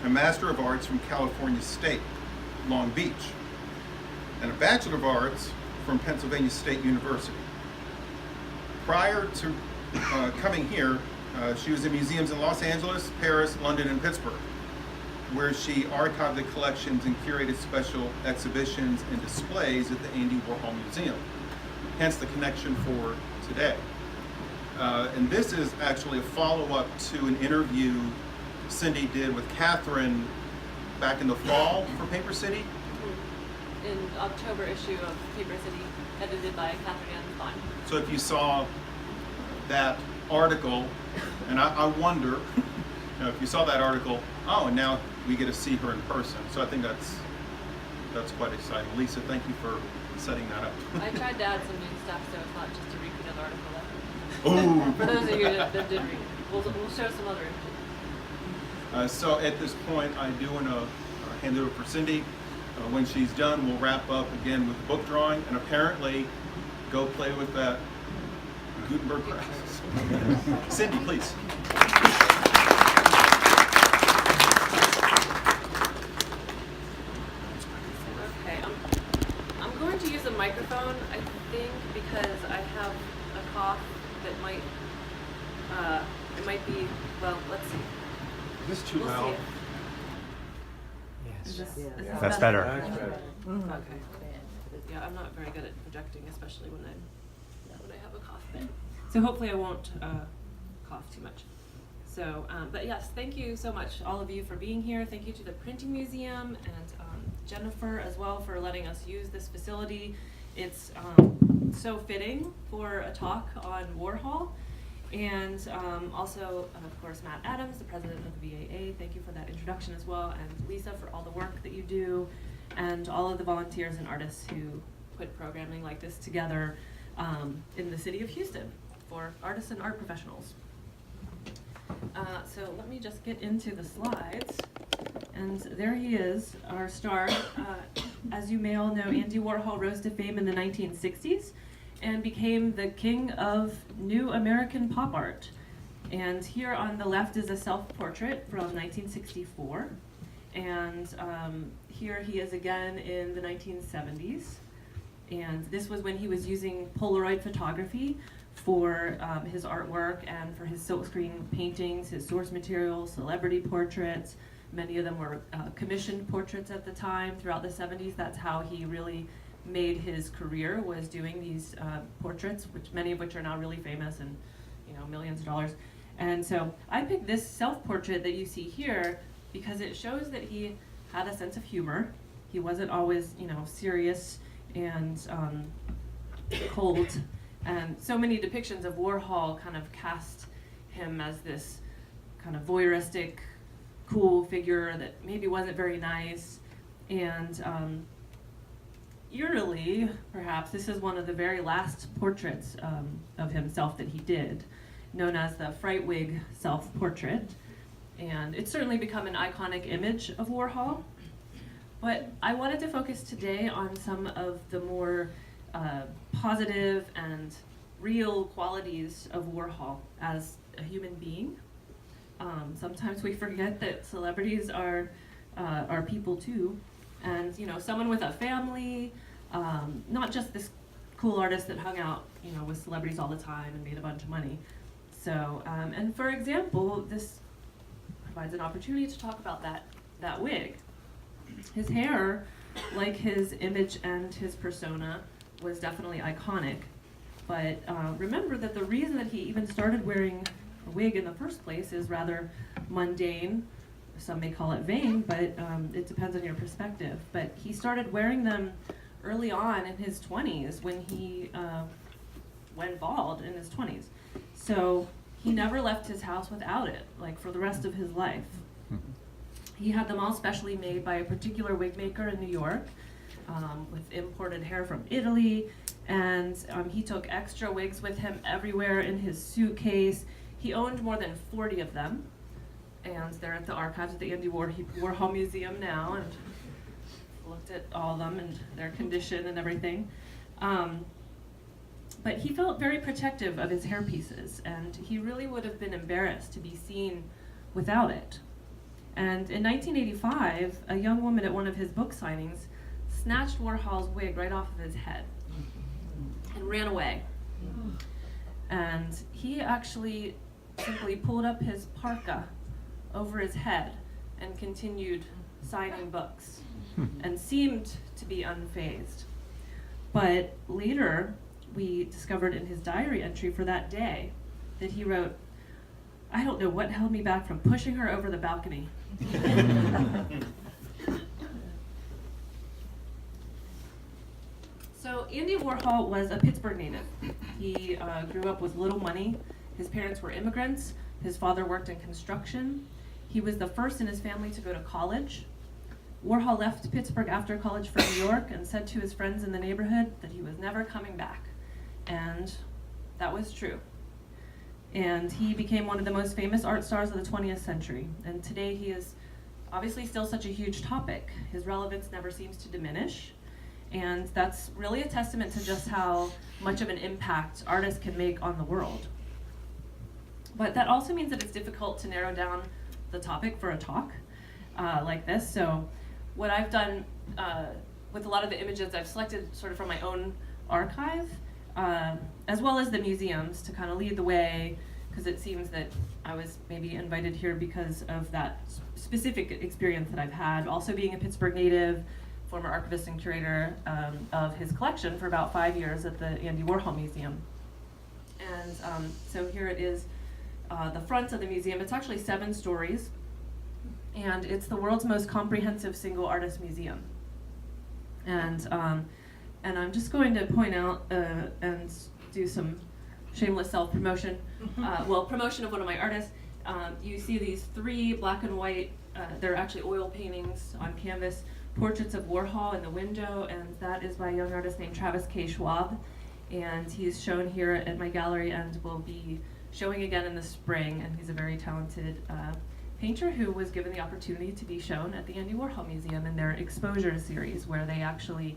a Master of Arts from California State, Long Beach, and a Bachelor of Arts from Pennsylvania State University. Prior to coming here, she was in museums in Los Angeles, Paris, London, and Pittsburgh, where she archived the collections and curated special exhibitions and displays at the Andy Warhol Museum, hence the connection for today. And this is actually a follow-up to an interview Cindy did with Catherine back in the fall for Paper City. In October issue of Paper City, edited by Catherine Ann. So if you saw that article, and I wonder, if you saw that article, oh, and now we get to see her in person. So I think that's quite exciting. Lisa, thank you for setting that up. I tried to add some new stuff, so it's not just a repeat of the article. Oh. For those of you that did read, we'll show some other images. So at this point, I do want to hand it over for Cindy. When she's done, we'll wrap up again with the book drawing, and apparently go play with that Gutenberg press. Cindy, please. Okay, I'm going to use a microphone, I think, because I have a cough that might, it might be, well, let's see. Is this too loud? Is this That's better. Okay. Yeah, I'm not very good at projecting, especially when I have a cough fit. So hopefully I won't cough too much. So, but yes, thank you so much, all of you, for being here. Thank you to the Printing Museum and Jennifer as well for letting us use this facility. It's so fitting for a talk on Warhol. And also, of course, Matt Adams, the president of the VAA. Thank you for that introduction as well. And Lisa for all the work that you do. And all of the volunteers and artists who put programming like this together in the city of Houston for artists and art professionals. So let me just get into the slides. And there he is, our star. As you may all know, Andy Warhol rose to fame in the 1960s and became the king of new American pop art. And here on the left is a self-portrait from 1964. And here he is again in the 1970s. And this was when he was using Polaroid photography for his artwork and for his silkscreen paintings, his source material, celebrity portraits. Many of them were commissioned portraits at the time throughout the 70s. That's how he really made his career, was doing these portraits, many of which are now really famous and millions of dollars. And so I picked this self-portrait that you see here because it shows that he had a sense of humor. He wasn't always, serious and cold. And so many depictions of Warhol kind of cast him as this kind of voyeuristic, cool figure that maybe wasn't very nice. And eerily, perhaps, this is one of the very last portraits of himself that he did, known as the Frightwig self-portrait. And it's certainly become an iconic image of Warhol. But I wanted to focus today on some of the more positive and real qualities of Warhol as a human being. Sometimes we forget that celebrities are people too. And someone with a family, not just this cool artist that hung out with celebrities all the time and made a bunch of money. So, and for example, this provides an opportunity to talk about that wig. His hair, like his image and his persona, was definitely iconic. But remember that the reason that he even started wearing a wig in the first place is rather mundane. Some may call it vain, but it depends on your perspective. But he started wearing them early on in his 20s when he went bald in his 20s. So he never left his house without it, like for the rest of his life. He had them all specially made by a particular wig maker in New York with imported hair from Italy. And he took extra wigs with him everywhere in his suitcase. He owned more than 40 of them. And they're at the archives at the Andy Warhol Museum now, and looked at all of them and their condition and everything. But he felt very protective of his hairpieces, and he really would have been embarrassed to be seen without it. And in 1985, a young woman at one of his book signings snatched Warhol's wig right off of his head and ran away. And he actually simply pulled up his parka over his head and continued signing books and seemed to be unfazed. But later, we discovered in his diary entry for that day that he wrote, "I don't know what held me back from pushing her over the balcony." So Andy Warhol was a Pittsburgh native. He grew up with little money. His parents were immigrants. His father worked in construction. He was the first in his family to go to college. Warhol left Pittsburgh after college for New York and said to his friends in the neighborhood that he was never coming back. And that was true. And he became one of the most famous art stars of the 20th century. And today he is obviously still such a huge topic. His relevance never seems to diminish. And that's really a testament to just how much of an impact artists can make on the world. But that also means that it's difficult to narrow down the topic for a talk like this. So what I've done with a lot of the images, I've selected sort of from my own archive, as well as the museums, to kind of lead the way, because it seems that I was maybe invited here because of that specific experience that I've had. Also being a Pittsburgh native, former archivist and curator of his collection for about 5 years at the Andy Warhol Museum. And so here it is, the front of the museum. It's actually 7 stories, and it's the world's most comprehensive single artist museum. And I'm just going to point out and do some shameless self-promotion, promotion of one of my artists. You see these 3 black and white, they're actually oil paintings on canvas, portraits of Warhol in the window, and that is by a young artist named Travis K. Schwab. And he's shown here at my gallery and will be showing again in the spring, and he's a very talented painter who was given the opportunity to be shown at the Andy Warhol Museum in their exposure series, where they actually,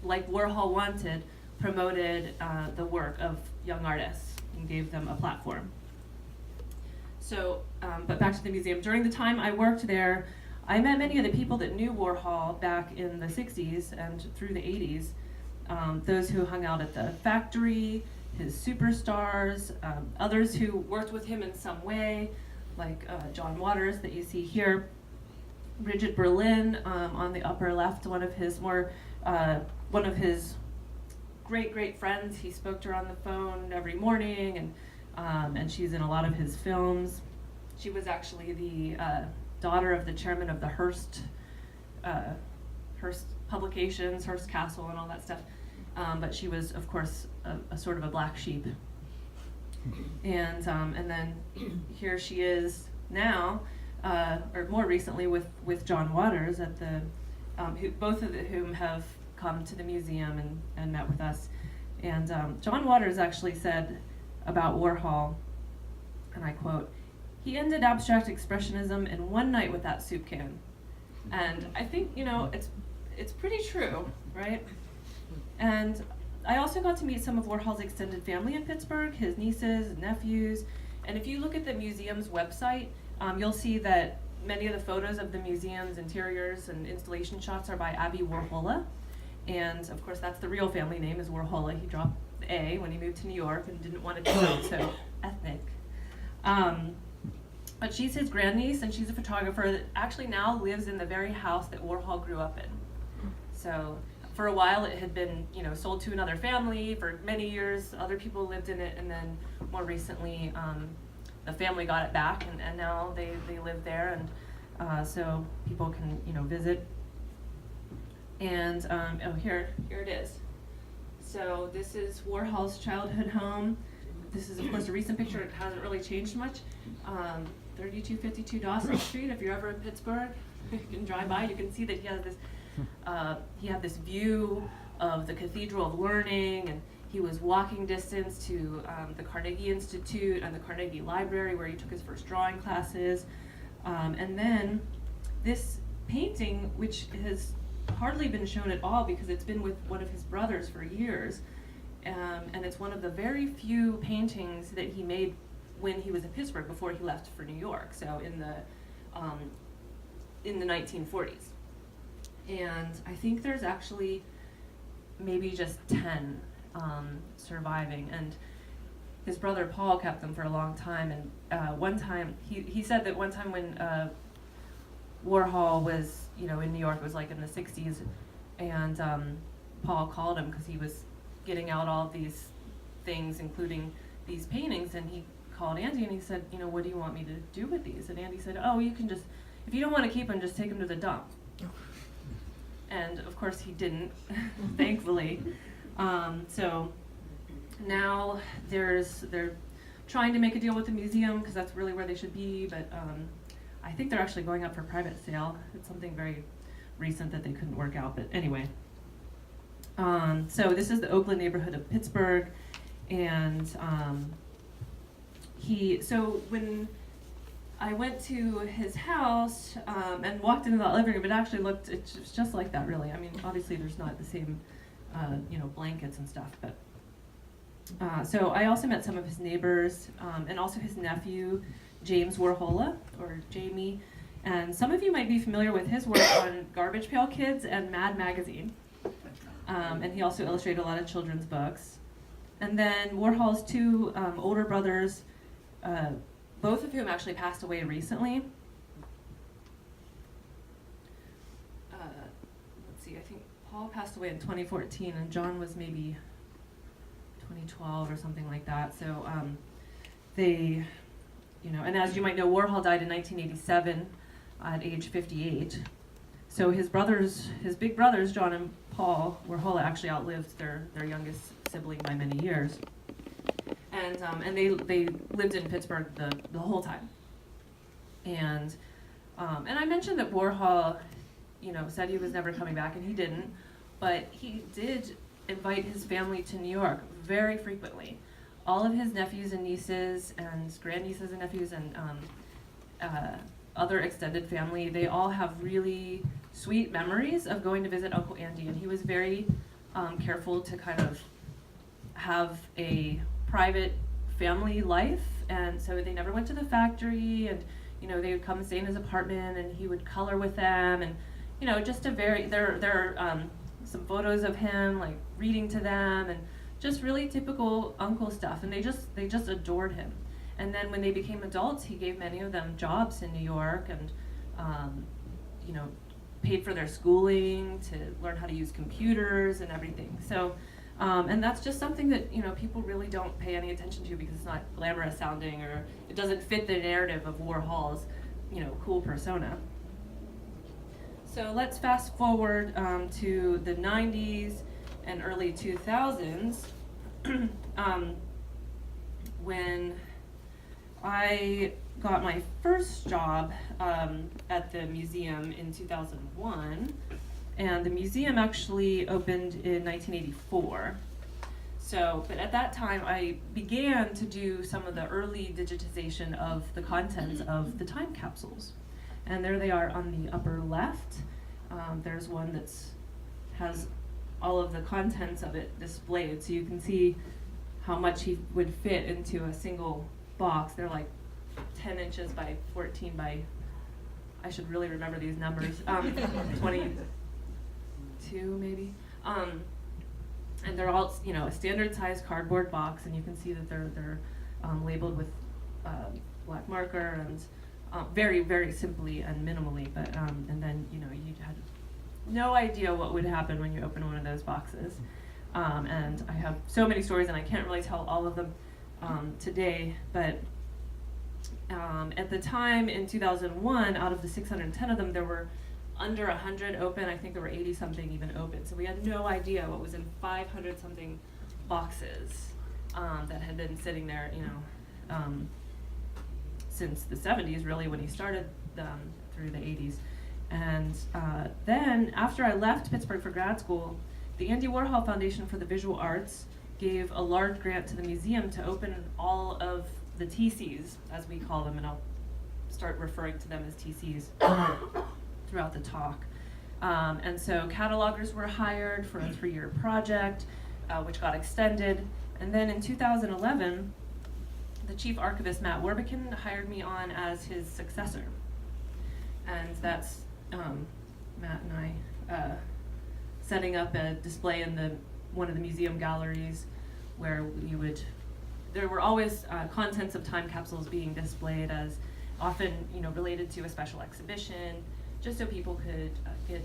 like Warhol wanted, promoted the work of young artists and gave them a platform. So, but back to the museum. During the time I worked there, I met many of the people that knew Warhol back in the 60s and through the 80s. Those who hung out at the factory, his superstars, others who worked with him in some way, like John Waters that you see here, Bridget Berlin on the upper left, one of his great friends. He spoke to her on the phone every morning, and she's in a lot of his films. She was actually the daughter of the chairman of the Hearst Publications, Hearst Castle, and all that stuff. But she was, of course, a sort of a black sheep. And then here she is now, or more recently with John Waters at the, both of whom have come to the museum and met with us. And John Waters actually said about Warhol, and I quote, "He ended abstract expressionism in one night with that soup can." And I think, it's pretty true, right? And I also got to meet some of Warhol's extended family in Pittsburgh, his nieces, nephews. And if you look at the museum's website, you'll see that many of the photos of the museum's interiors and installation shots are by Abby Warhola. And of course, that's the real family name, is Warhola. He dropped the A when he moved to New York and didn't want it to sound so ethnic. But she's his grandniece, and she's a photographer that actually now lives in the very house that Warhol grew up in. So for a while it had been, sold to another family. For many years, other people lived in it, and then more recently, the family got it back, and now they live there, and so people can, visit. And here it is. So this is Warhol's childhood home. This is, of course, a recent picture. It hasn't really changed much. 3252 Dawson Street. If you're ever in Pittsburgh, you can drive by. You can see that he has this. He had this view of the Cathedral of Learning, and he was walking distance to the Carnegie Institute and the Carnegie Library, where he took his first drawing classes. And then this painting, which has hardly been shown at all because it's been with one of his brothers for years, and it's one of the very few paintings that he made when he was in Pittsburgh before he left for New York. So in the in the 1940s. And I think there's actually maybe just 10 surviving. And his brother Paul kept them for a long time. And one time, he said that one time when Warhol was, in New York, it was like in the 60s, and Paul called him because he was getting out all these things, including these paintings, and he called Andy and he said, what do you want me to do with these? And Andy said, oh, you can just, if you don't want to keep them, just take them to the dump. And of course he didn't, thankfully. So now they're trying to make a deal with the museum because that's really where they should be, but I think they're actually going up for private sale. It's something very recent that they couldn't work out, but anyway. So this is the Oakland neighborhood of Pittsburgh, and so when I went to his house and walked into that living room, it's just like that, really. I mean, obviously there's not the same, blankets and stuff, but so I also met some of his neighbors, and also his nephew, James Warhol, or Jamie, and some of you might be familiar with his work on Garbage Pail Kids and Mad Magazine, and he also illustrated a lot of children's books. And then Warhol's two older brothers, both of whom actually passed away recently. Let's see, I think Paul passed away in 2014, and John was maybe 2012 or something like that. So they, and as you might know, Warhol died in 1987 at age 58. So his big brothers, John and Paul Warhol, actually outlived their youngest sibling by many years. And they lived in Pittsburgh the whole time. And I mentioned that Warhol, said he was never coming back, and he didn't, but he did invite his family to New York very frequently. All of his nephews and nieces and grandnieces and nephews and other extended family, they all have really sweet memories of going to visit Uncle Andy, and he was very careful to kind of have a private family life, and so they never went to the factory, and they would come and stay in his apartment, and he would color with them, and just there are some photos of him like reading to them, and just really typical uncle stuff, and they just adored him. And then when they became adults, he gave many of them jobs in New York, and paid for their schooling to learn how to use computers and everything. So and that's just something that people really don't pay any attention to because it's not glamorous sounding, or it doesn't fit the narrative of Warhol's cool persona. So let's fast forward to the 90s and early 2000s when I got my first job at the museum in 2001, and the museum actually opened in 1984. So, but at that time I began to do some of the early digitization of the contents of the time capsules. And there they are on the upper left. There's one that has all of the contents of it displayed, so you can see how much he would fit into a single box. They're like 10 inches by 14 by, I should really remember these numbers, 22 maybe. And they're all, a standard size cardboard box, and you can see that they're labeled with black marker and very, very simply and minimally. But and then you had no idea what would happen when you open one of those boxes. And I have so many stories, and I can't really tell all of them today. But at the time in 2001, out of the 610 of them, there were under 100 open. I think there were 80 something even open. So we had no idea what was in 500 something boxes that had been sitting there, since the 70s, really, when he started them through the 80s. And then after I left Pittsburgh for grad school, the Andy Warhol Foundation for the Visual Arts gave a large grant to the museum to open all of the TCs, as we call them, and I'll start referring to them as TCs throughout the talk. And so catalogers were hired for a 3-year project, which got extended. And then in 2011, the chief archivist, Matt Warbican, hired me on as his successor. that's Matt and I setting up a display in one of the museum galleries where there were always contents of time capsules being displayed, as often related to a special exhibition, just so people could get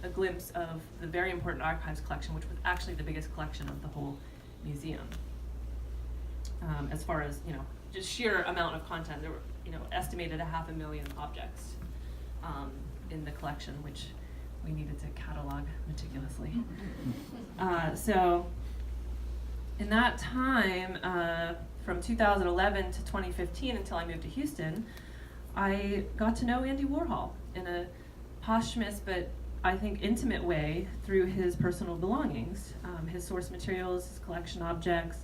a glimpse of the very important archives collection, which was actually the biggest collection of the whole museum. As far as just sheer amount of content, there were estimated 500,000 objects in the collection, which we needed to catalog meticulously. So in that time, from 2011 to 2015, until I moved to Houston, I got to know Andy Warhol in a posthumous but I think intimate way through his personal belongings, his source materials, his collection objects,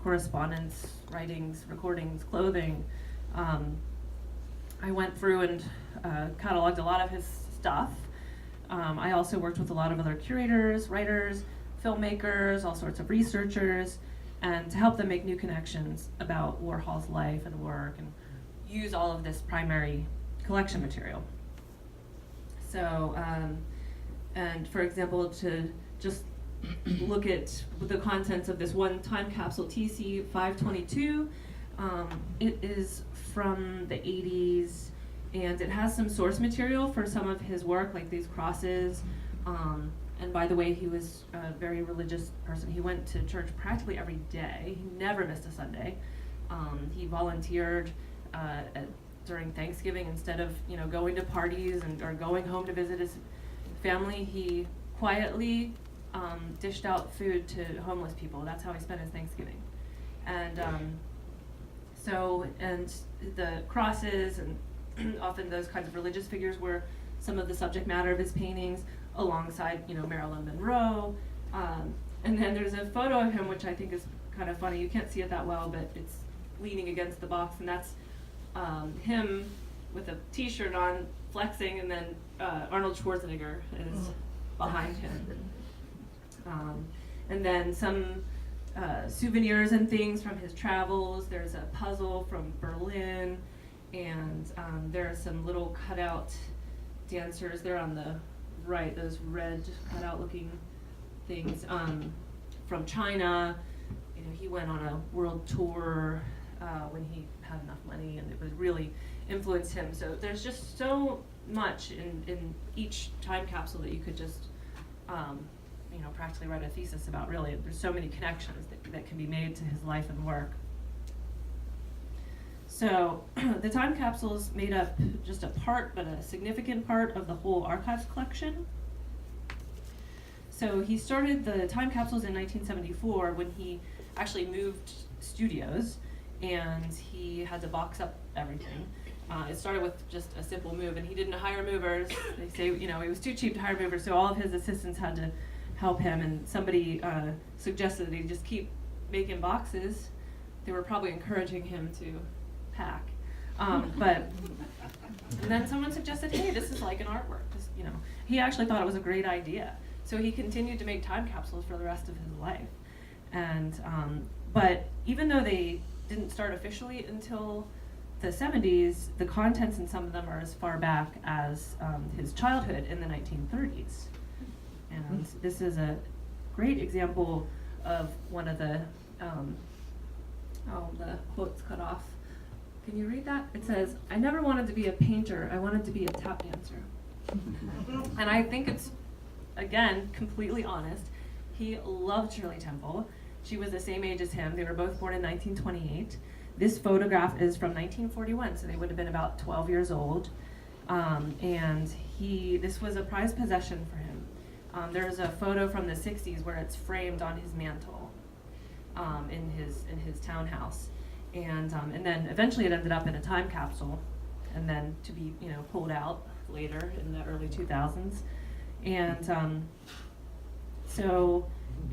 correspondence, writings, recordings, clothing. I went through and cataloged a lot of his stuff. I also worked with a lot of other curators, writers, filmmakers, all sorts of researchers, and to help them make new connections about Warhol's life and work, and use all of this primary collection material. So, and for example, to just look at the contents of this one time capsule, TC 522, it is from the 80s, and it has some source material for some of his work, like these crosses. And by the way, he was a very religious person. He went to church practically every day. He never missed a Sunday. He volunteered during Thanksgiving. Instead of going to parties or going home to visit his family, he quietly dished out food to homeless people. That's how he spent his Thanksgiving. And and the crosses and often those kinds of religious figures were some of the subject matter of his paintings, alongside Marilyn Monroe. And then there's a photo of him which I think is kind of funny. You can't see it that well, but it's leaning against the box, and that's him with a t-shirt on, flexing, and then Arnold Schwarzenegger is behind him. And then some souvenirs and things from his travels. There's a puzzle from Berlin, and there are some little cutout dancers. They're on the right, those red cutout looking things from China. He went on a world tour when he had enough money, and it was really influenced him. So there's just so much in each time capsule that you could just practically write a thesis about. Really, there's so many connections that can be made to his life and work. So the time capsules made up just a part, but a significant part of the whole archives collection. So he started the time capsules in 1974 when he actually moved studios, and he had to box up everything. It started with just a simple move, and he didn't hire movers. They say, it was too cheap to hire movers, so all of his assistants had to help him, and somebody suggested that he just keep making boxes. They were probably encouraging him to pack. But and then someone suggested, hey, this is like an artwork. He actually thought it was a great idea. So he continued to make time capsules for the rest of his life. And but even though they didn't start officially until the 70s, the contents in some of them are as far back as his childhood in the 1930s. And this is a great example of one of the the quote's cut off. Can you read that? It says, "I never wanted to be a painter, I wanted to be a tap dancer." And I think it's, again, completely honest. He loved Shirley Temple. She was the same age as him. They were both born in 1928. This photograph is from 1941, so they would have been about 12 years old. And this was a prized possession for him. There's a photo from the 60s where it's framed on his mantle in his townhouse. And then eventually it ended up in a time capsule, and then to be pulled out later in the early 2000s. And so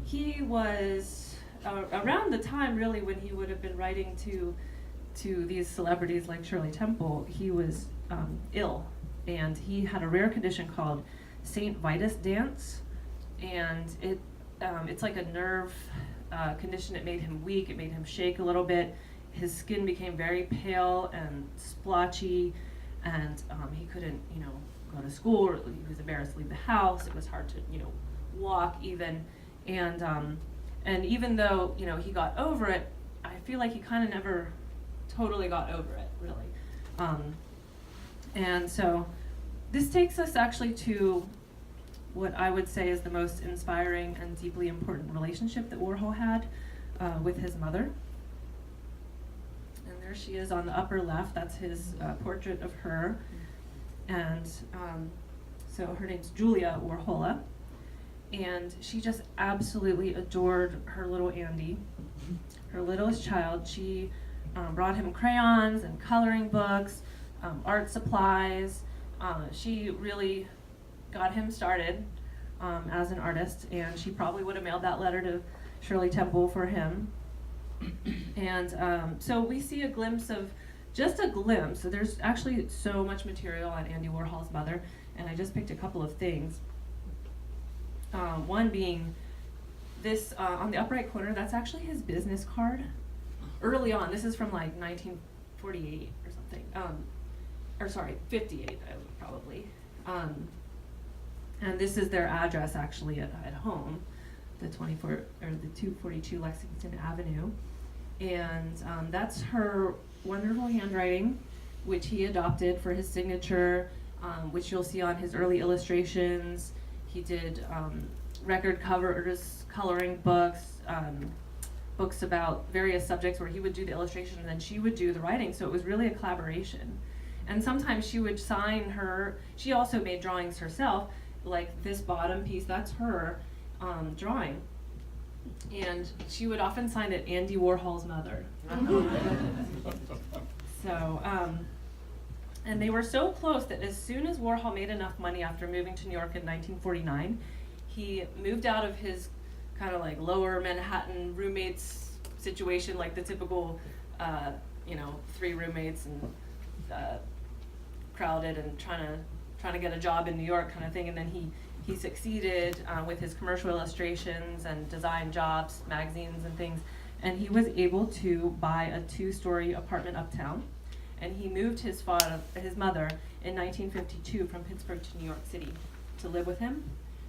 he was around the time really when he would have been writing to these celebrities like Shirley Temple. He was ill, and he had a rare condition called St. Vitus dance, and it's like a nerve condition. It made him weak. It made him shake a little bit. His skin became very pale and splotchy, and he couldn't, go to school, or he was embarrassed to leave the house. It was hard to, walk even, and even though, he got over it, I feel like he kind of never totally got over it, really. And so this takes us actually to what I would say is the most inspiring and deeply important relationship that Warhol had with his mother. And there she is on the upper left. That's his portrait of her. And so her name's Julia Warhola. And she just absolutely adored her little Andy, her littlest child. She brought him crayons and coloring books, art supplies. She really got him started as an artist, and she probably would have mailed that letter to Shirley Temple for him. And so we see a glimpse of, just a glimpse. So there's actually so much material on Andy Warhol's mother, and I just picked a couple of things. One being this, on the upright corner, that's actually his business card. Early on, this is from like 1948 or something, or sorry, 58 probably. And this is their address actually at home, the 242 Lexington Avenue. And that's her wonderful handwriting, which he adopted for his signature, which you'll see on his early illustrations. He did record covers, coloring books, books about various subjects where he would do the illustration and then she would do the writing. So it was really a collaboration. And sometimes she would sign her, she also made drawings herself, like this bottom piece, that's her drawing. And she would often sign it Andy Warhol's mother. So, and they were so close that as soon as Warhol made enough money after moving to New York in 1949, he moved out of his kind of like lower Manhattan roommates situation, like the typical, 3 roommates and crowded and trying to get a job in New York kind of thing. And then he succeeded with his commercial illustrations and design jobs, magazines and things. And he was able to buy a 2-story apartment uptown. And he moved his mother in 1952 from Pittsburgh to New York City to live with him.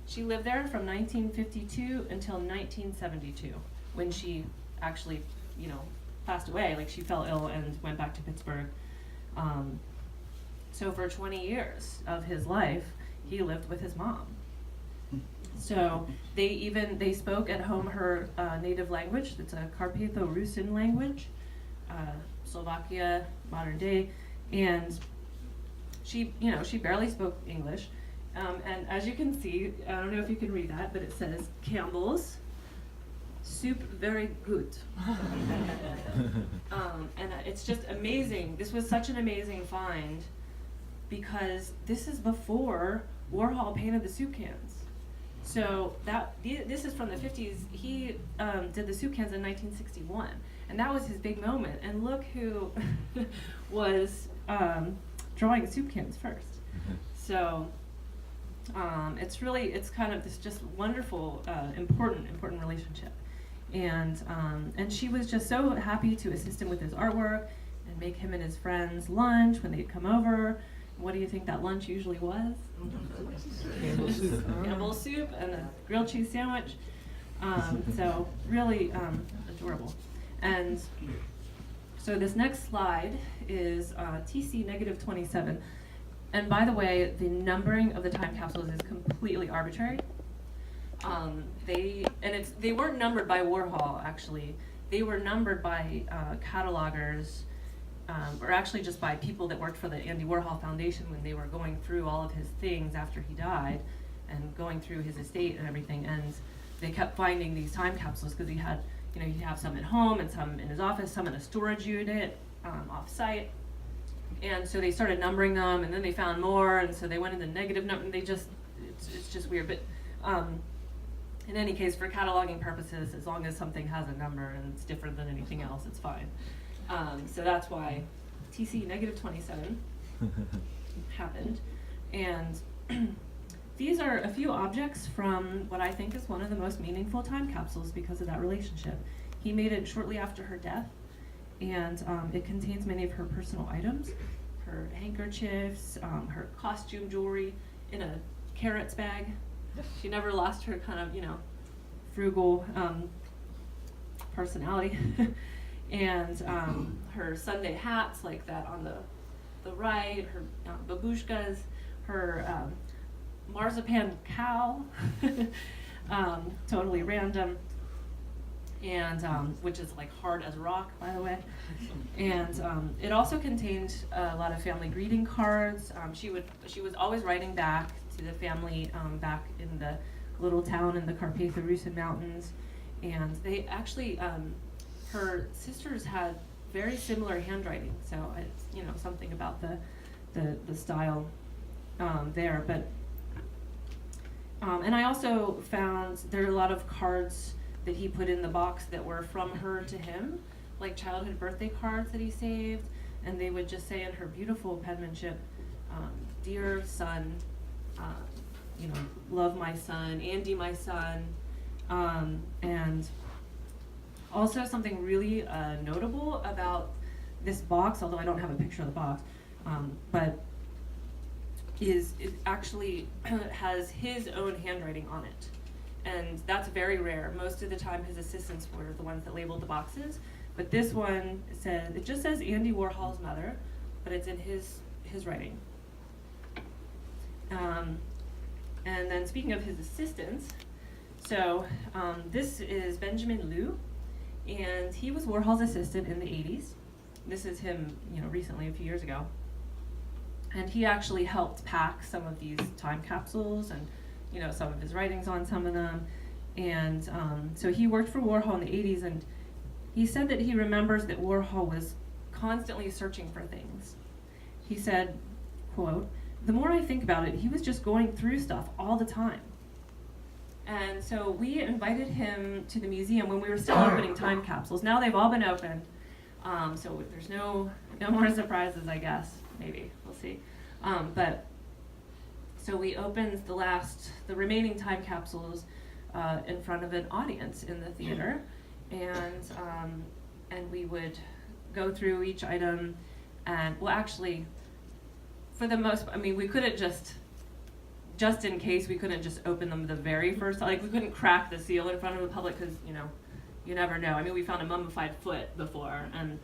She lived there from 1952 until 1972, when she actually, passed away. Like, she fell ill and went back to Pittsburgh. So for 20 years of his life, he lived with his mom. So they spoke at home her native language. It's a Carpatho-Rusin language, Slovakia, modern day, and she barely spoke English. And as you can see, I don't know if you can read that, but it says Campbell's soup very good. And it's just amazing. This was such an amazing find because this is before Warhol painted the soup cans. So this is from the 50s. He did the soup cans in 1961, and that was his big moment. And look who was drawing soup cans first. So it's kind of this just wonderful, important relationship. And she was just so happy to assist him with his artwork and make him and his friends lunch when they'd come over. What do you think that lunch usually was? Campbell's soup and a grilled cheese sandwich. So really adorable. And so this next slide is TC -27. And by the way, the numbering of the time capsules is completely arbitrary. They weren't numbered by Warhol, actually. They were numbered by catalogers, or actually just by people that worked for the Andy Warhol Foundation when they were going through all of his things after he died and going through his estate and everything. And they kept finding these time capsules because he had, he'd have some at home and some in his office, some in a storage unit off-site. And so they started numbering them, and then they found more, and so they went into negative number, and it's just weird. But in any case, for cataloging purposes, as long as something has a number and it's different than anything else, it's fine. So that's why TC -27 happened. And these are a few objects from what I think is one of the most meaningful time capsules because of that relationship. He made it shortly after her death, and it contains many of her personal items, her handkerchiefs, her costume jewelry in a carrots bag. She never lost her kind of, frugal personality. And her Sunday hats like that on the right, her babushkas, her marzipan cow, totally random, and which is like hard as rock, by the way. And it also contained a lot of family greeting cards. She was always writing back to the family back in the little town in the Carpatho-Rusin Mountains, and they actually her sisters had very similar handwriting, so it's something about the style there. But and I also found there are a lot of cards that he put in the box that were from her to him, like childhood birthday cards that he saved, and they would just say in her beautiful penmanship, "Dear son, love my son, Andy my son," and also something really notable about this box, although I don't have a picture of the box, but it actually has his own handwriting on it. And that's very rare. Most of the time his assistants were the ones that labeled the boxes, but this one it just says Andy Warhol's mother, but it's in his writing. And then speaking of his assistants, so this is Benjamin Liu, and he was Warhol's assistant in the 80s. This is him, recently, a few years ago. And he actually helped pack some of these time capsules and, some of his writings on some of them. And so he worked for Warhol in the 80s, and he said that he remembers that Warhol was constantly searching for things. He said, quote, "The more I think about it, he was just going through stuff all the time." And so we invited him to the museum when we were still opening time capsules. Now they've all been opened, so there's no more surprises, I guess. Maybe, we'll see. But so we opened the remaining time capsules in front of an audience in the theater, and we would go through each item, and actually, for the most, we couldn't just in case, we couldn't just open them the very first, we couldn't crack the seal in front of the public because, you never know. We found a mummified foot before, and,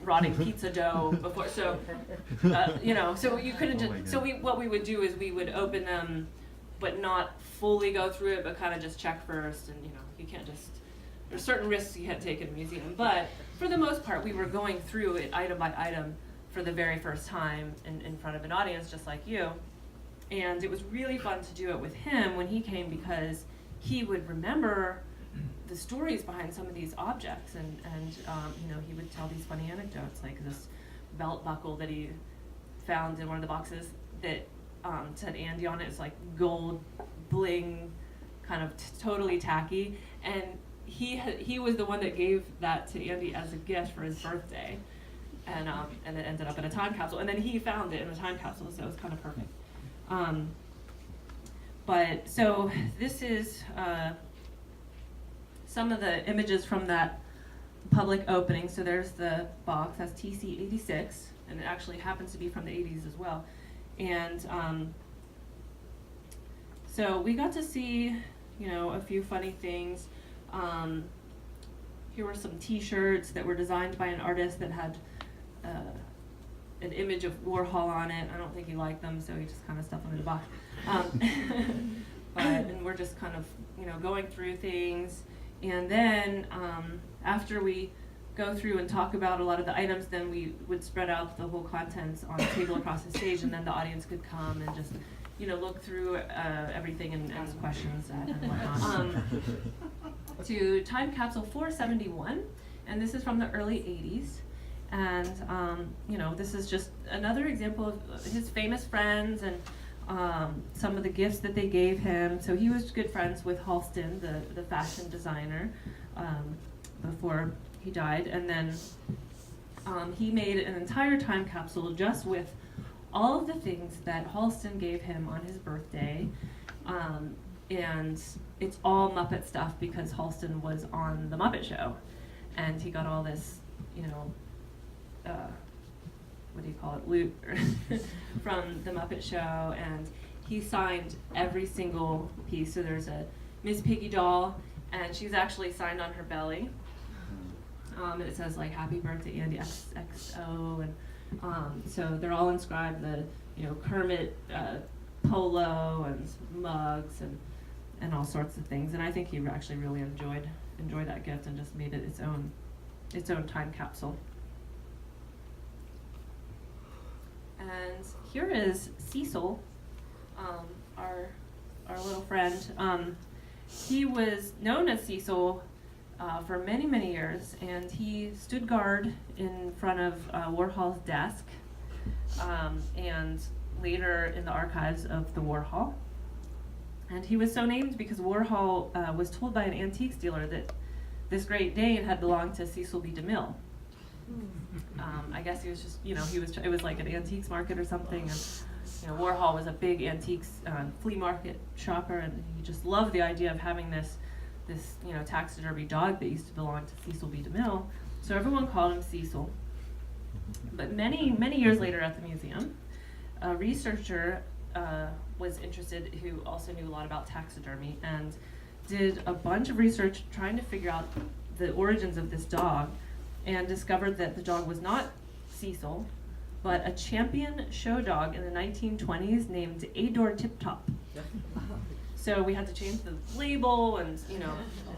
rotting pizza dough before, so, so you couldn't just, what we would do is we would open them, but not fully go through it, but kind of just check first, and, you can't just, there's certain risks you can't take in a museum, but for the most part, we were going through it item by item for the very first time in front of an audience just like you. And it was really fun to do it with him when he came, because he would remember the stories behind some of these objects, and he would tell these funny anecdotes, like this belt buckle that he found in one of the boxes that said Andy on it. It's like gold bling, kind of totally tacky, and he was the one that gave that to Andy as a gift for his birthday. And it ended up in a time capsule, and then he found it in a time capsule, so it was kind of perfect. But so this is some of the images from that public opening. So there's the box, that's TC86, and it actually happens to be from the 80s as well. And so we got to see, a few funny things. Here were some T-shirts that were designed by an artist that had an image of Warhol on it. I don't think he liked them, so he just kind of stuffed them in the box. And we're just kind of, going through things. And then after we go through and talk about a lot of the items, then we would spread out the whole contents on a table across the stage, and then the audience could come and just, look through everything and ask questions and whatnot. To time capsule 471, and this is from the early 80s. And, this is just another example of his famous friends and some of the gifts that they gave him. So he was good friends with Halston, the fashion designer, before he died. And then he made an entire time capsule just with all of the things that Halston gave him on his birthday. And it's all Muppet stuff because Halston was on the Muppet Show. And he got all this, what do you call it, Loot from the Muppet Show, and he signed every single piece. So there's a Miss Piggy doll, and she's actually signed on her belly. And it says like "Happy Birthday, Andy XXO," and so they're all inscribed. The Kermit polo and mugs and all sorts of things. And I think he actually really enjoyed that gift and just made it its own time capsule. And here is Cecil, our little friend. He was known as Cecil for many, many years, and he stood guard in front of Warhol's desk, and later in the archives of the Warhol. And he was so named because Warhol was told by an antiques dealer that this Great Dane had belonged to Cecil B. DeMille. I guess he was just, it was like an antiques market or something, and Warhol was a big antiques flea market shopper, and he just loved the idea of having this taxidermy dog that used to belong to Cecil B. DeMille. So everyone called him Cecil. But many, many years later at the museum, a researcher was interested who also knew a lot about taxidermy and did a bunch of research trying to figure out the origins of this dog, and discovered that the dog was not Cecil, but a champion show dog in the 1920s named Ador Tip Top. So we had to change the label and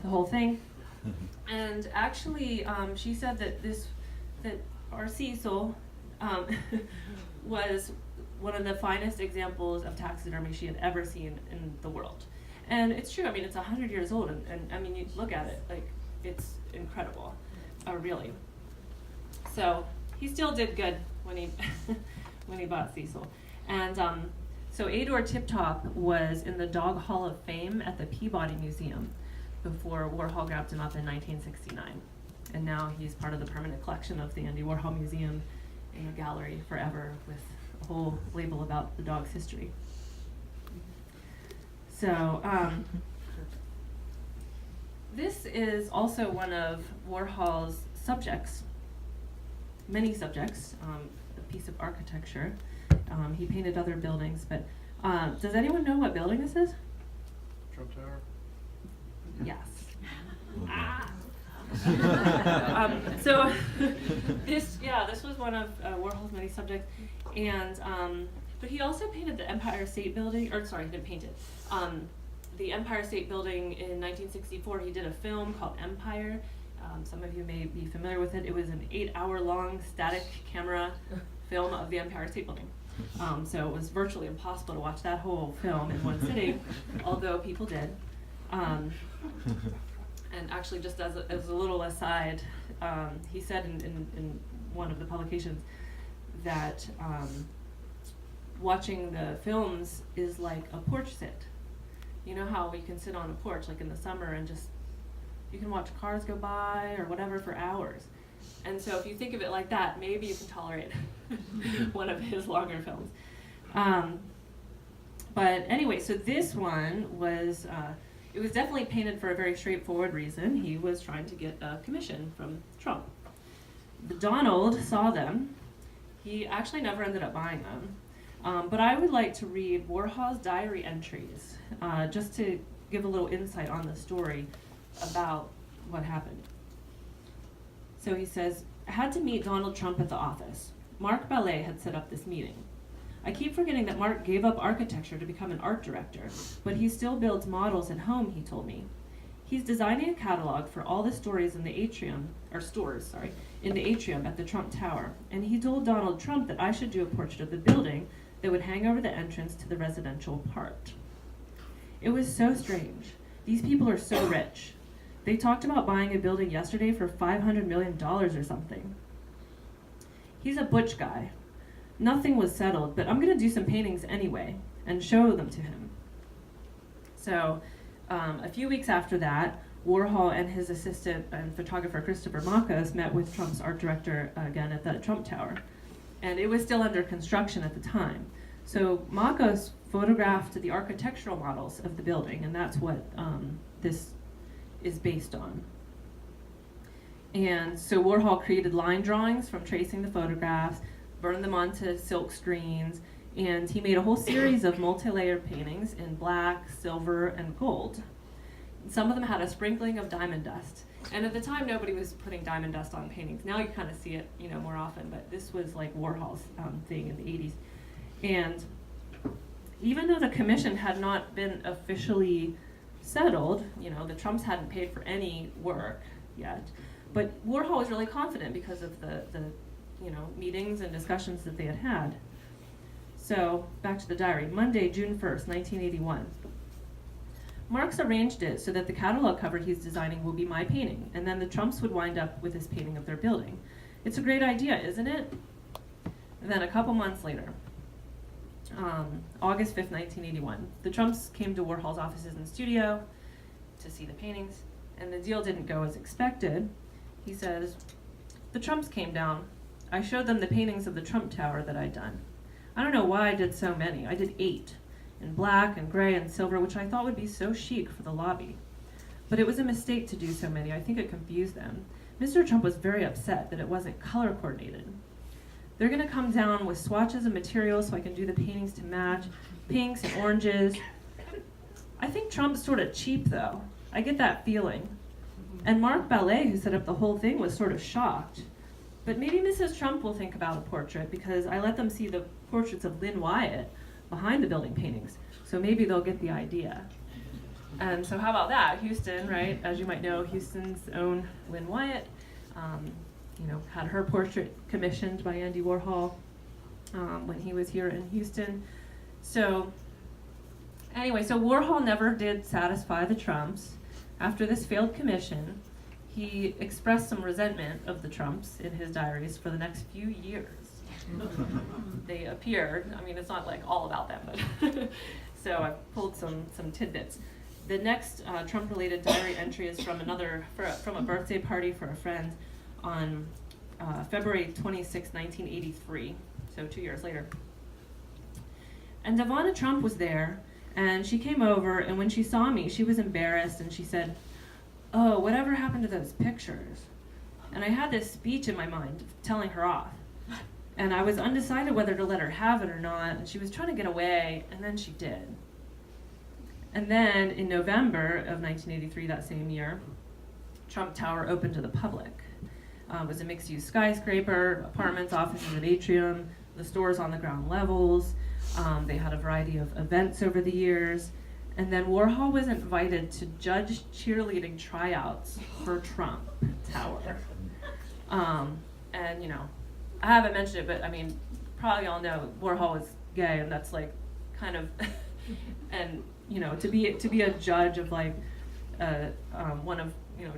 the whole thing. And actually, she said that our Cecil was one of the finest examples of taxidermy she had ever seen in the world. And it's true. I mean, it's 100 years old, and I mean, you look at it, like, it's incredible, really. So he still did good when he when he bought Cecil. And so Ador Tip Top was in the Dog Hall of Fame at the Peabody Museum before Warhol grabbed him up in 1969. And now he's part of the permanent collection of the Andy Warhol Museum in a gallery forever with a whole label about the dog's history. So this is also one of Warhol's subjects, many subjects, a piece of architecture. He painted other buildings, but does anyone know what building this is? Trump Tower? Yes. So this was one of Warhol's many subjects, and but he also painted the Empire State Building, or sorry, he didn't paint it. The Empire State Building in 1964, he did a film called Empire. Some of you may be familiar with it. It was an 8-hour-long static camera film of the Empire State Building. So it was virtually impossible to watch that whole film in one sitting, although people did. And actually, just as a little aside, he said in one of the publications that watching the films is like a porch sit. You know how we can sit on a porch, like in the summer, and just, you can watch cars go by or whatever for hours. And so if you think of it like that, maybe you can tolerate one of his longer films. But anyway, so this one was, it was definitely painted for a very straightforward reason. He was trying to get a commission from Trump. Donald saw them. He actually never ended up buying them. But I would like to read Warhol's diary entries, just to give a little insight on the story about what happened. So he says, I had to meet Donald Trump at the office. Mark Ballet had set up this meeting. I keep forgetting that Mark gave up architecture to become an art director, but he still builds models at home, he told me. He's designing a catalog for all the stories in the atrium, or stores, sorry, in the atrium at the Trump Tower, and he told Donald Trump that I should do a portrait of the building that would hang over the entrance to the residential part. It was so strange. These people are so rich. They talked about buying a building yesterday for $500 million or something. He's a butch guy. Nothing was settled, but I'm going to do some paintings anyway and show them to him. So a few weeks after that, Warhol and his assistant and photographer Christopher Makos met with Trump's art director again at the Trump Tower. And it was still under construction at the time. So Makos photographed the architectural models of the building, and that's what this is based on. And so Warhol created line drawings from tracing the photographs, burned them onto silk screens, and he made a whole series of multi-layered paintings in black, silver, and gold. Some of them had a sprinkling of diamond dust. And at the time, nobody was putting diamond dust on paintings. Now you kind of see it, more often, but this was like Warhol's thing in the 80s. And even though the commission had not been officially settled, the Trumps hadn't paid for any work yet, but Warhol was really confident because of the meetings and discussions that they had had. So, back to the diary. Monday, June 1st, 1981. Marx arranged it so that the catalog cover he's designing will be my painting, and then the Trumps would wind up with his painting of their building. It's a great idea, isn't it? And then a couple months later, August 5th, 1981, the Trumps came to Warhol's offices and studio to see the paintings, and the deal didn't go as expected. He says, "The Trumps came down. I showed them the paintings of the Trump Tower that I'd done. I don't know why I did so many. I did 8. In black and gray and silver, which I thought would be so chic for the lobby. But it was a mistake to do so many. I think it confused them. Mr. Trump was very upset that it wasn't color coordinated. They're going to come down with swatches of materials so I can do the paintings to match, pinks and oranges. I think Trump's sort of cheap, though. I get that feeling. And Mark Ballet, who set up the whole thing, was sort of shocked. But maybe Mrs. Trump will think about a portrait because I let them see the portraits of Lynn Wyatt behind the building paintings, so maybe they'll get the idea." And so how about that? Houston, right? As you might know, Houston's own Lynn Wyatt, had her portrait commissioned by Andy Warhol when he was here in Houston. So anyway, so Warhol never did satisfy the Trumps. After this failed commission, he expressed some resentment of the Trumps in his diaries for the next few years. They appeared. I mean, it's not like all about them, but so I pulled some tidbits. The next Trump-related diary entry is from from a birthday party for a friend on February 26, 1983, so 2 years later. And Ivana Trump was there, and she came over, and when she saw me, she was embarrassed, and she said, "Oh, whatever happened to those pictures?" And I had this speech in my mind telling her off. And I was undecided whether to let her have it or not, and she was trying to get away, and then she did. And then in November of 1983, that same year, Trump Tower opened to the public. It was a mixed-use skyscraper, apartments, offices, and atrium, the stores on the ground levels. They had a variety of events over the years. And then Warhol was invited to judge cheerleading tryouts for Trump Tower. And, I haven't mentioned it, but I mean, probably all know Warhol is gay, and that's like kind of, and to be a judge of like one of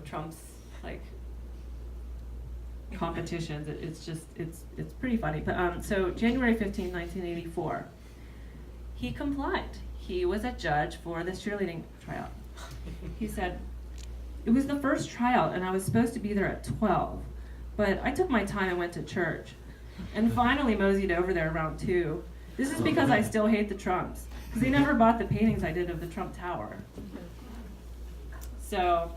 Trump's like competitions, it's pretty funny. But so January 15, 1984, he complied. He was a judge for this cheerleading tryout. He said, "It was the first tryout, and I was supposed to be there at 12. But I took my time and went to church, and finally moseyed over there around 2. This is because I still hate the Trumps, because they never bought the paintings I did of the Trump Tower." So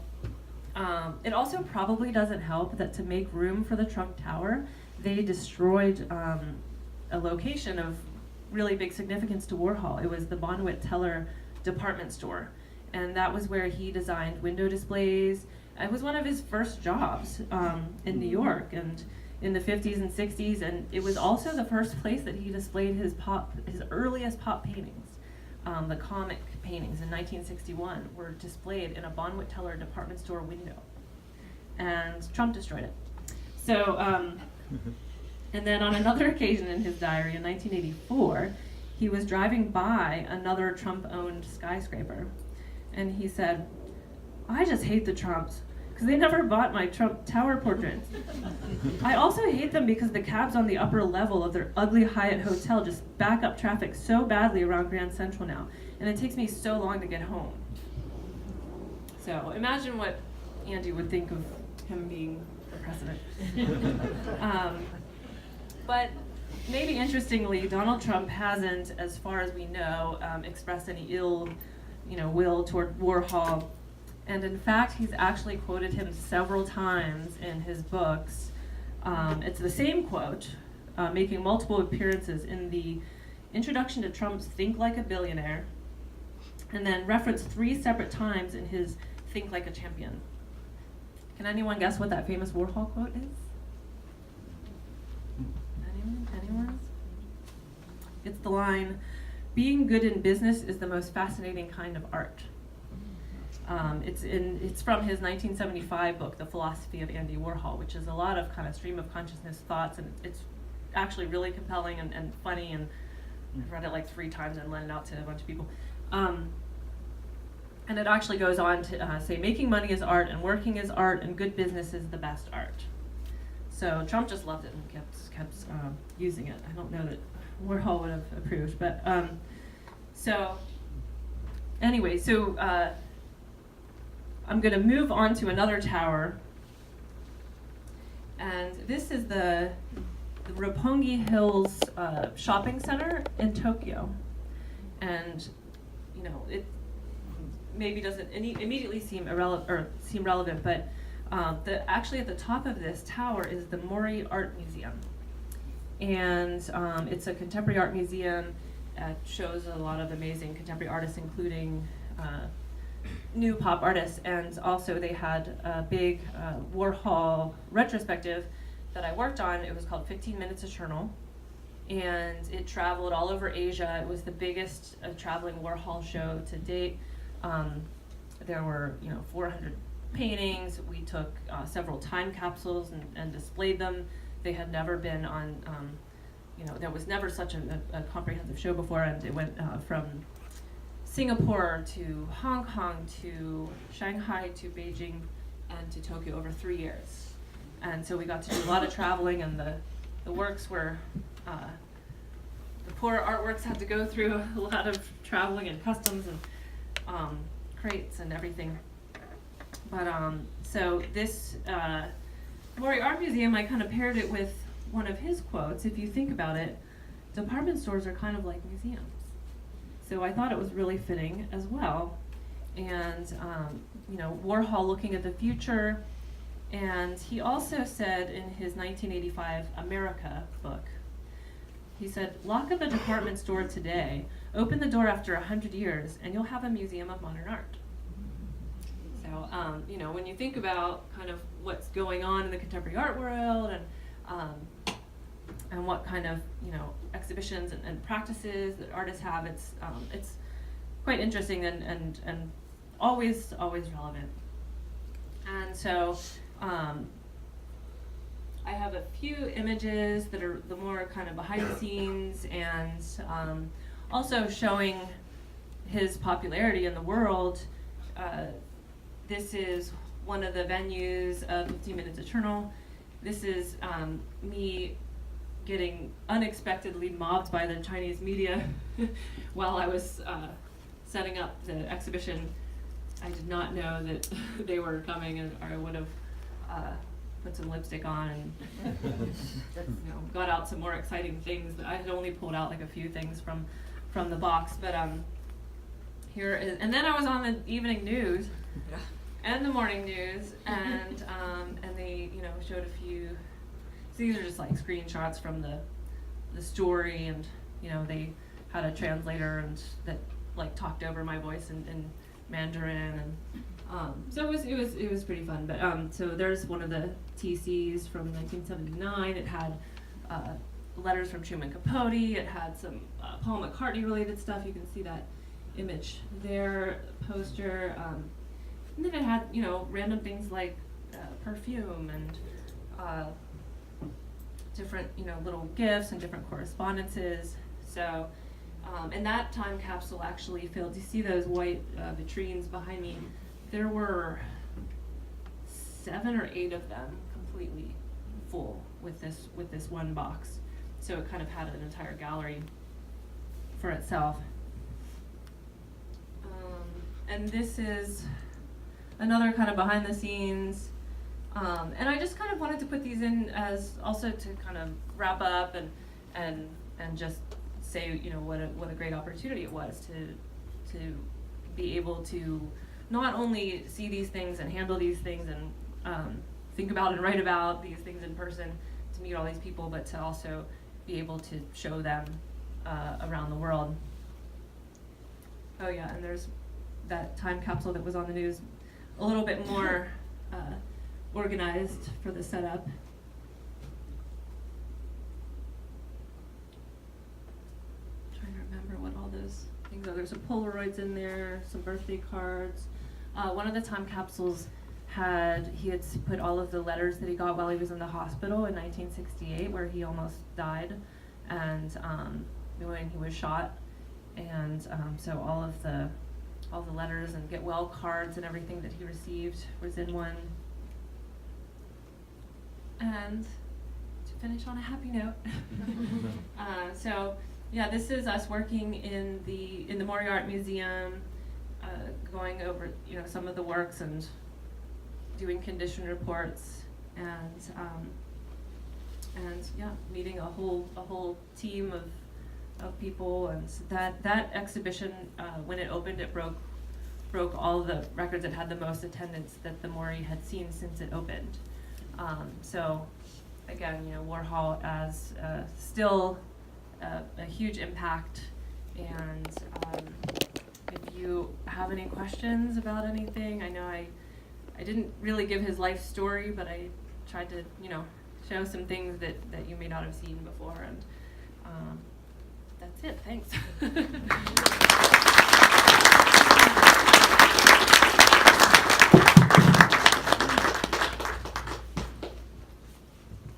it also probably doesn't help that to make room for the Trump Tower, they destroyed a location of really big significance to Warhol. It was the Bonwit Teller department store, and that was where he designed window displays. It was one of his first jobs in New York and in the 50s and 60s, and it was also the first place that he displayed his earliest pop paintings. The comic paintings in 1961 were displayed in a Bonwit Teller department store window, and Trump destroyed it. So, and then on another occasion in his diary in 1984, he was driving by another Trump-owned skyscraper, and he said, "I just hate the Trumps, because they never bought my Trump Tower portraits. I also hate them because the cabs on the upper level of their ugly Hyatt hotel just back up traffic so badly around Grand Central now, and it takes me so long to get home." So imagine what Andy would think of him being the president. But maybe interestingly, Donald Trump hasn't, as far as we know, expressed any ill, will toward Warhol. And in fact, he's actually quoted him several times in his books. It's the same quote making multiple appearances in the introduction to Trump's Think Like a Billionaire, and then referenced 3 separate times in his Think Like a Champion. Can anyone guess what that famous Warhol quote is? Anyone? It's the line, "Being good in business is the most fascinating kind of art." It's from his 1975 book, The Philosophy of Andy Warhol, which is a lot of kind of stream of consciousness thoughts, and it's actually really compelling and funny, and I've read it like 3 times and lent it out to a bunch of people. And it actually goes on to say, making money is art, and working is art, and good business is the best art. So Trump just loved it and kept using it. I don't know that Warhol would have approved, but so anyway, so I'm going to move on to another tower, and this is the Roppongi Hills shopping center in Tokyo, and you know it maybe doesn't immediately seem relevant, but actually at the top of this tower is the Mori Art Museum, and it's a contemporary art museum. It shows a lot of amazing contemporary artists, including new pop artists, and also they had a big Warhol retrospective that I worked on. It was called 15 Minutes Eternal, and it traveled all over Asia. It was the biggest traveling Warhol show to date. There were 400 paintings. We took several time capsules and displayed them. They had never been on, there was never such a comprehensive show before, and it went from Singapore to Hong Kong to Shanghai to Beijing and to Tokyo over 3 years. And so we got to do a lot of traveling, and the works were, the poor artworks had to go through a lot of traveling and customs and crates and everything. But so this Mori Art Museum, I kind of paired it with one of his quotes. If you think about it, department stores are kind of like museums. So I thought it was really fitting as well. And Warhol looking at the future. And he also said in his 1985 America book, he said, "Lock up a department store today, open the door after 100 years, and you'll have a museum of modern art." So, when you think about kind of what's going on in the contemporary art world and what kind of, exhibitions and practices that artists have, it's quite interesting and always relevant. And so, I have a few images that are the more kind of behind the scenes and also showing his popularity in the world. This is one of the venues of 15 Minutes Eternal. This is me getting unexpectedly mobbed by the Chinese media while I was setting up the exhibition. I did not know that they were coming, and I would have put some lipstick on and got out some more exciting things. I had only pulled out like a few things from the box, but here is, and then I was on the evening news and the morning news, and they showed a few. So these are just like screenshots from the story, and they had a translator and that like talked over my voice in Mandarin, and so it was pretty fun. But so there's one of the TCs from 1979. It had letters from Truman Capote. It had some Paul McCartney related stuff. You can see that image there, poster. And then it had random things like perfume and different little gifts and different correspondences. So and that time capsule actually filled. You see those white vitrines behind me? There were 7 or 8 of them completely full with this one box. So it kind of had an entire gallery for itself. And this is another kind of behind the scenes. And I just kind of wanted to put these in as also to kind of wrap up and just say what a great opportunity it was to be able to not only see these things and handle these things and think about and write about these things in person, to to meet all these people, but to also be able to show them around the world. Oh yeah, and there's that time capsule that was on the news, a little bit more organized for the setup. Trying to remember what all those things are. There's some Polaroids in there, some birthday cards. One of the time capsules he had put all of the letters that he got while he was in the hospital in 1968, where he almost died, and when he was shot, and so all the letters and get well cards and everything that he received was in one. And to finish on a happy note, so yeah, this is us working in the Maury Art Museum, going over some of the works and doing condition reports, and yeah, meeting a whole team of people, and so that exhibition, when it opened, it broke all the records. It had the most attendance that the Maury had seen since it opened. So again, Warhol as still a huge impact, and if you have any questions about anything, I know I didn't really give his life story, but I tried to show some things that you may not have seen before, and that's it. Thanks.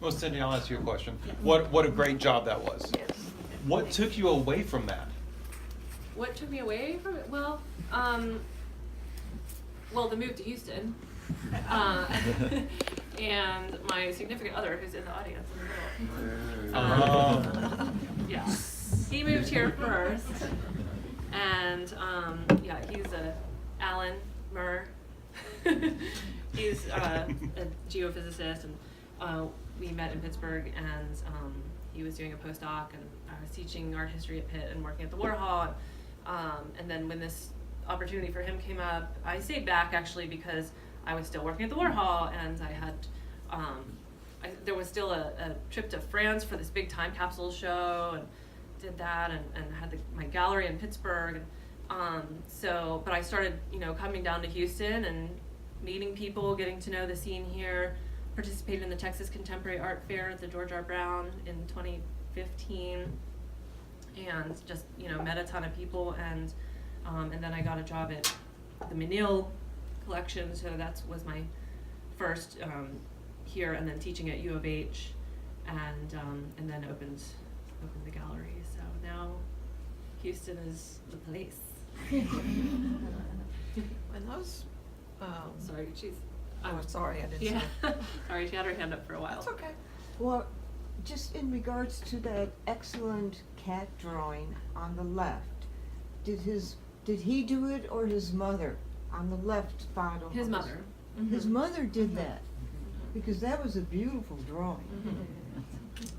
Well, Cindy, I'll ask you a question. What a great job that was. Yes. What took you away from that? What took me away from it? Well, the move to Houston, and my significant other, who's in the audience in the middle. Yeah, he moved here first, and yeah, he's Alan Murr. He's a geophysicist, and we met in Pittsburgh, and he was doing a postdoc, and I was teaching art history at Pitt and working at the Warhol, and then when this opportunity for him came up, I stayed back actually because I was still working at the Warhol, and I had there was still a trip to France for this big time capsule show, and did that, and had my gallery in Pittsburgh, but I started coming down to Houston and meeting people, getting to know the scene here. Participated in the Texas Contemporary Art Fair at the George R. Brown in 2015, and just met a ton of people, and then I got a job at the Menil collection, so that was my first here, and then teaching at U of H, and then opened the gallery. So now Houston is the place. And those, sorry, she's. oh, sorry, I didn't see. Yeah, sorry, she had her hand up for a while. That's okay. Well, just in regards to that excellent cat drawing on the left, did he do it or his mother on the left bottom? His mother. His mother did that, because that was a beautiful drawing.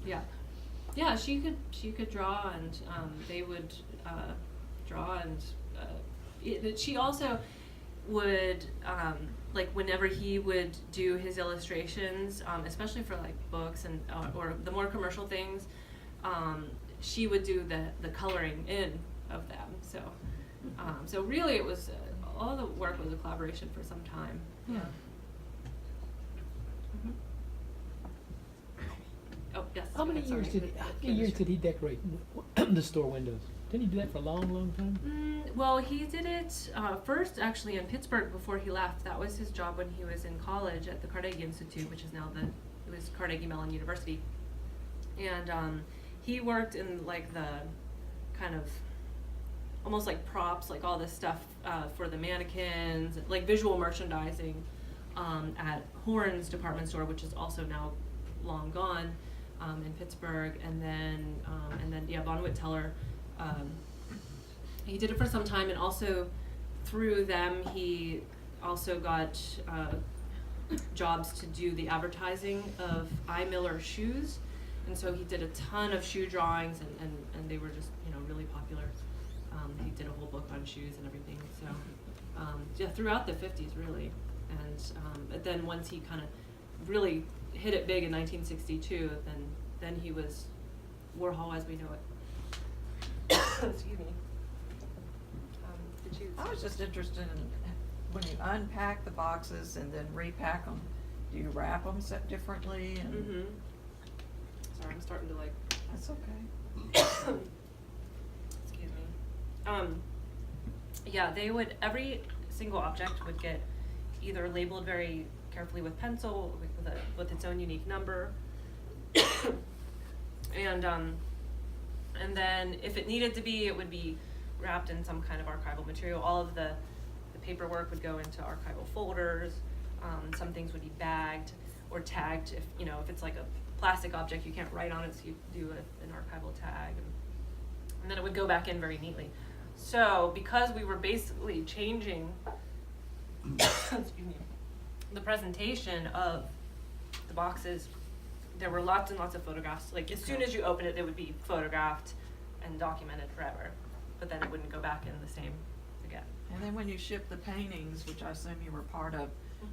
Yeah, yeah. She could draw, and they would draw, and she also would like whenever he would do his illustrations, especially for like books and or the more commercial things, she would do the coloring in of them. So really, it was all the work was a collaboration for some time. Yeah. Oh yes. How many years did he decorate the store windows? Didn't he do that for a long, long time? Well, he did it first actually in Pittsburgh before he left. That was his job when he was in college at the Carnegie Institute, which is now it was Carnegie Mellon University. And he worked in like the kind of almost like props, like all this stuff for the mannequins, like visual merchandising at Horn's department store, which is also now long gone in Pittsburgh. And then yeah, Von Witt-Teller. He did it for some time, and also through them he also got jobs to do the advertising of I. Miller shoes, and so he did a ton of shoe drawings, and they were just really popular. He did a whole book on shoes and everything, so yeah, throughout the 50s really, and but then once he kind of really hit it big in 1962, then he was Warhol as we know it. Excuse me. Did you? I was just interested in when you unpack the boxes and then repack them, do you wrap them set differently? And Mm-hmm. Sorry, I'm starting to like. That's okay. Excuse me. Yeah, they would, every single object would get either labeled very carefully with pencil, with its own unique number. And then if it needed to be, it would be wrapped in some kind of archival material. All of the paperwork would go into archival folders. Some things would be bagged or tagged. If it's like a plastic object, you can't write on it, so you do an archival tag. And then it would go back in very neatly. So because we were basically changing excuse me, the presentation of the boxes, there were lots and lots of photographs. Like as soon as you open it, they would be photographed and documented forever. But then it wouldn't go back in the same again. And then when you ship the paintings, which I assume you were part of,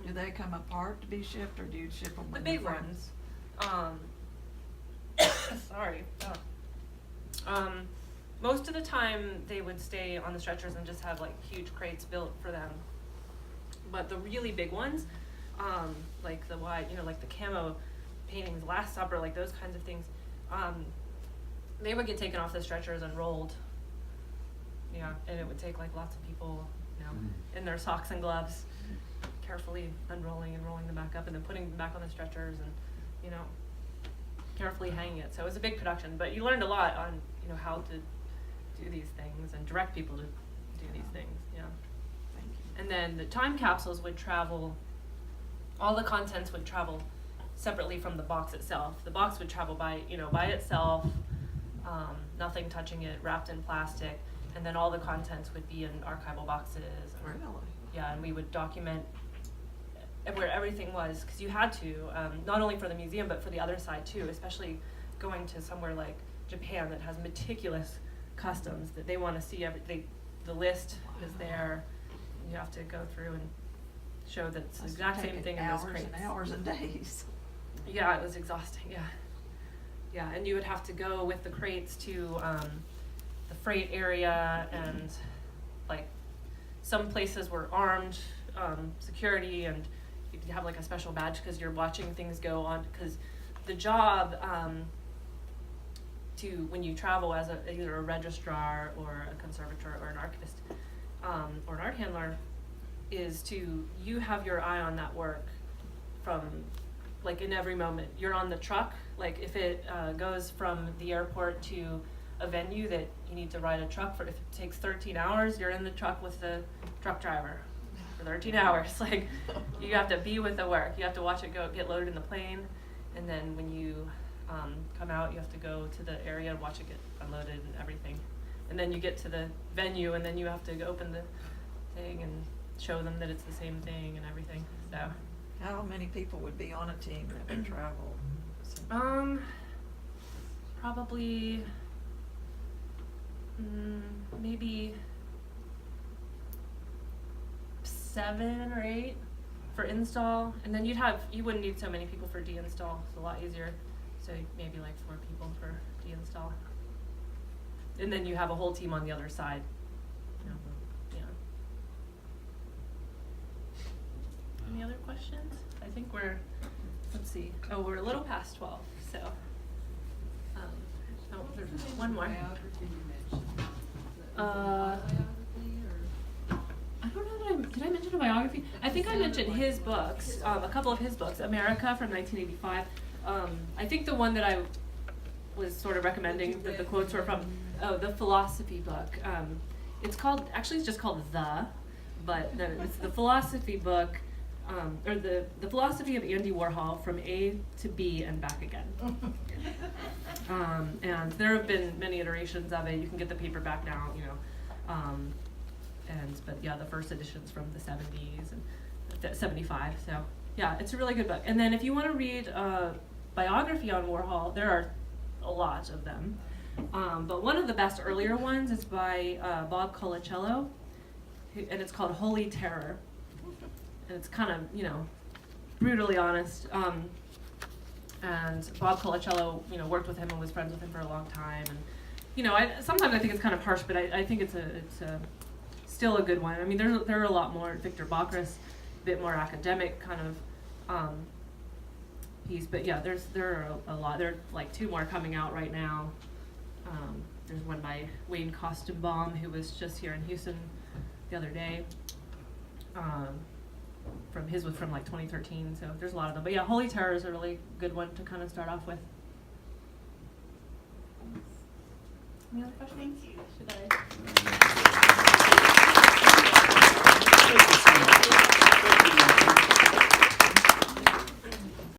do they come apart to be shipped, or do you ship them The when big they're ones. Sorry. Most of the time they would stay on the stretchers and just have like huge crates built for them. But the really big ones, like the wide, like the camo paintings, Last Supper, like those kinds of things, they would get taken off the stretchers and rolled. Yeah, and it would take like lots of people, in their socks and gloves, carefully unrolling and rolling them back up and then putting them back on the stretchers and, carefully hanging it. So it was a big production, but you learned a lot on, how to do these things and direct people to do these things, yeah. Thank you. And then the time capsules would travel, all the contents would travel separately from the box itself. The box would travel by itself, nothing touching it, wrapped in plastic, and then all the contents would be in archival boxes. Really? Yeah, and we would document where everything was, because you had to, not only for the museum, but for the other side too, especially going to somewhere like Japan that has meticulous customs, that they want to see the list is there. You have to go through and show that it's the Must exact have same taken thing in those hours crates. and hours and days. Yeah, it was exhausting, yeah. Yeah, and you would have to go with the crates to the freight area, and like some places were armed security, and you'd have like a special badge because you're watching things go on, because the job when you travel as either a registrar or a conservator or an archivist or an art handler, is you have your eye on that work from like in every moment. You're on the truck, like if it goes from the airport to a venue that you need to ride a truck for, if it takes 13 hours, you're in the truck with the truck driver for 13 hours. Like you have to be with the work. You have to watch it get loaded in the plane, and then when you come out, you have to go to the area and watch it get unloaded and everything. And then you get to the venue, and then you have to open the thing and show them that it's the same thing and everything. So How many people would be on a team that would travel? probably maybe 7 or 8 for install, and then you wouldn't need so many people for deinstall. It's a lot easier. So maybe like 4 people for deinstall. And then you have a whole team on the other side. Yeah. Any other questions? I think let's see. Oh, we're a little past 12, so. There's one more. I don't know did I mention a biography? I think I mentioned his books, a couple of his books, America from 1985. I think the one that I was sort of recommending that the quotes were from, the philosophy book. It's just called but it's the philosophy book, or the philosophy of Andy Warhol from A to B and back again. And there have been many iterations of it. You can get the paperback now, but yeah, the first edition's from the 70s and 75. So yeah, it's a really good book. And then if you want to read a biography on Warhol, there are a lot of them. But one of the best earlier ones is by Bob Colacello, and it's called Holy Terror. And it's kind of, brutally honest. And Bob Colacello, worked with him and was friends with him for a long time. And sometimes I think it's kind of harsh, but I think it's still a good one. I mean, there are a lot more. Victor Bacchus, a bit more academic kind of piece, but yeah, there are a lot. There are like 2 more coming out right now. There's one by Wayne Kostenbaum, who was just here in Houston the other day. His was from like 2013, so there's a lot of them. But yeah, Holy Terror is a really good one to kind of start off with. Any other questions? Thank you. Should I?